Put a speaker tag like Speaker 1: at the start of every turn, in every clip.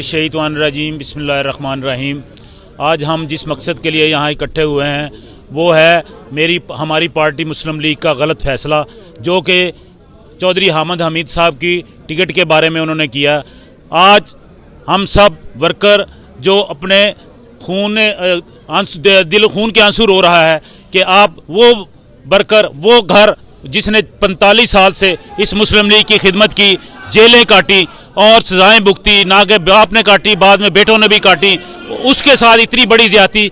Speaker 1: मिनश्शैतानिर्रजीम बिस्मिल्लाहिर्रहमानिर्रहीम। आज हम जिस मकसद के लिए यहाँ इकट्ठे हुए हैं वो है हमारी पार्टी मुस्लिम लीग का गलत फैसला, जो कि चौधरी हामिद हमीद साहब की टिकट के बारे में उन्होंने किया। आज हम सब वर्कर जो अपने दिल खून के आंसू रो रहा है कि आप वो वर्कर, वो घर जिसने 45 साल से इस मुस्लिम लीग की खिदमत की, जेलें काटी और सजाएं भुगती, ना कि बाप ने काटी, बाद में बेटों ने भी काटी, उसके साथ इतनी बड़ी ज्यादती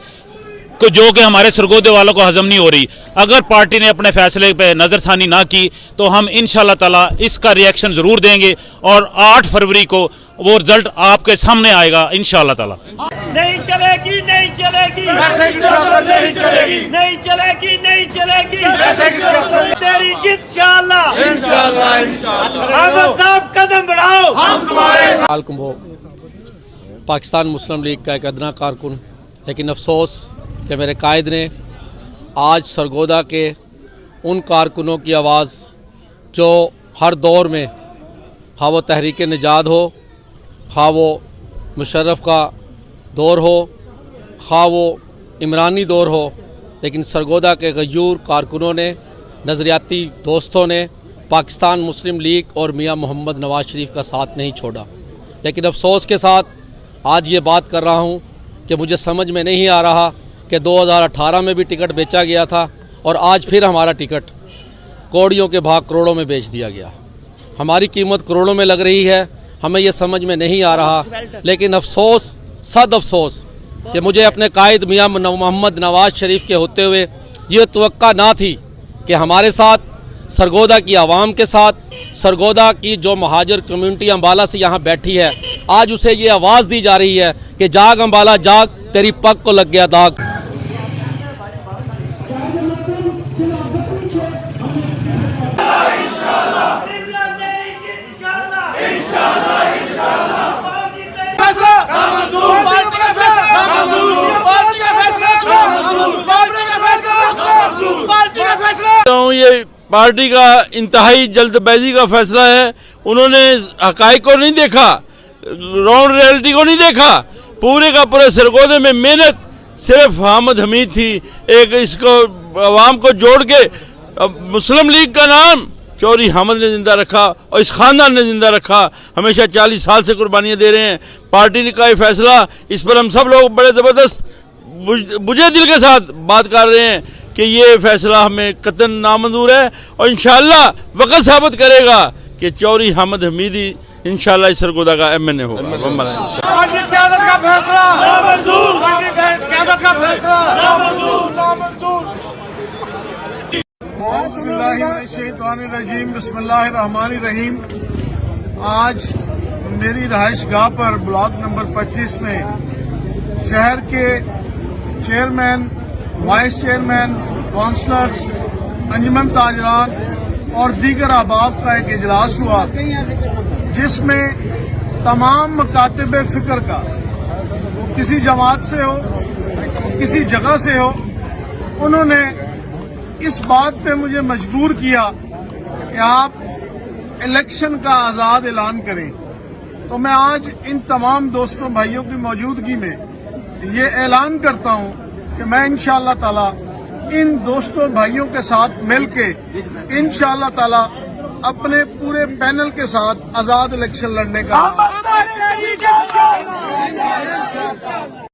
Speaker 1: को जो कि हमारे सरगोदे वालों को हजम नहीं हो रही। अगर पार्टी ने अपने फैसले पे नजरसानी ना की तो हम इंशाल्लाह ताला इसका रिएक्शन जरूर देंगे और 8 फरवरी को वो रिजल्ट आपके सामने आएगा इंशाल्लाह ताला।
Speaker 2: नहीं चलेगी, नहीं चलेगी, नहीं चलेगी, नहीं चलेगी, नहीं चलेगी, तेरी जीत इंशाल्लाह, इंशाल्लाह, इंशाल्लाह। अहमद साहब कदम बढ़ाओ, हम तुम्हारे
Speaker 3: साथ। पाकिस्तान मुस्लिम लीग का एक अदना कारकुन, लेकिन अफसोस कि मेरे कायद ने आज सरगोदा के उन कारकुनों की आवाज़ जो हर दौर में, खा वो तहरीक निजात हो, खा वो मुशर्रफ का दौर हो, खा वो इमरानी दौर हो, लेकिन सरगोदा के गयूर कारकुनों ने, नज़रियाती दोस्तों ने पाकिस्तान मुस्लिम लीग और मियां मोहम्मद नवाज शरीफ का साथ नहीं छोड़ा। लेकिन अफसोस के साथ आज ये बात कर रहा हूँ कि मुझे समझ में नहीं आ रहा कि 2018 में भी टिकट बेचा गया था और आज फिर हमारा टिकट कौड़ियों के भाव करोड़ों में बेच दिया गया। हमारी कीमत करोड़ों में लग रही है, हमें ये समझ में नहीं आ रहा। लेकिन अफसोस, सद अफसोस कि मुझे अपने कायद मियां मोहम्मद नवाज शरीफ के होते हुए ये तवक्का ना थी कि हमारे साथ, सरगोदा की आवाम के साथ, सरगोदा की जो महाजर कम्यूनिटी अम्बाला से यहाँ बैठी है, आज उसे ये आवाज़ दी जा रही है कि जाग अम्बाला जाग, तेरी पग को लग गया दाग।
Speaker 4: ये पार्टी का इंतहाई जल्दबाजी का फैसला है। उन्होंने हकाइक को नहीं देखा, राउंड रियलिटी को नहीं देखा। पूरे का पूरे सरगोदे में मेहनत सिर्फ हामिद हमीद थी। एक इसको आवाम को जोड़ के मुस्लिम लीग का नाम चौधरी हामिद ने जिंदा रखा और इस खानदान ने जिंदा रखा। हमेशा 40 साल से कुर्बानियां दे रहे हैं। पार्टी का ये फैसला, इस पर हम सब लोग बड़े ज़बरदस्त बुझे दिल के साथ बात कर रहे हैं कि ये फैसला हमें कतई नामंजूर है और इंशाअल्लाह वक़्त साबित करेगा कि चौधरी हामिद हमीदी इंशाअल्लाह इस सरगोदा का MNA होगा।
Speaker 5: बिस्मिल्लाहिर्रहमानिर्रहीम। आज मेरी रहाइश गाह पर ब्लॉक नंबर 25 में शहर के चेयरमैन, वाइस चेयरमैन, काउंसलर्स, अंजुमन ताजरान और दीगर अहबाब का एक इजलास हुआ, जिसमें तमाम मकातिब फिक्र का, किसी जमात से हो, किसी जगह से हो, उन्होंने इस बात पे मुझे मजबूर किया कि आप इलेक्शन का आज़ाद ऐलान करें। तो मैं आज इन तमाम दोस्तों भाइयों की मौजूदगी में ये ऐलान करता हूं कि मैं इंशाअल्लाह ताला इन दोस्तों भाइयों के साथ मिलके इंशाअल्लाह ताला अपने पूरे पैनल के साथ आज़ाद इलेक्शन लड़ने का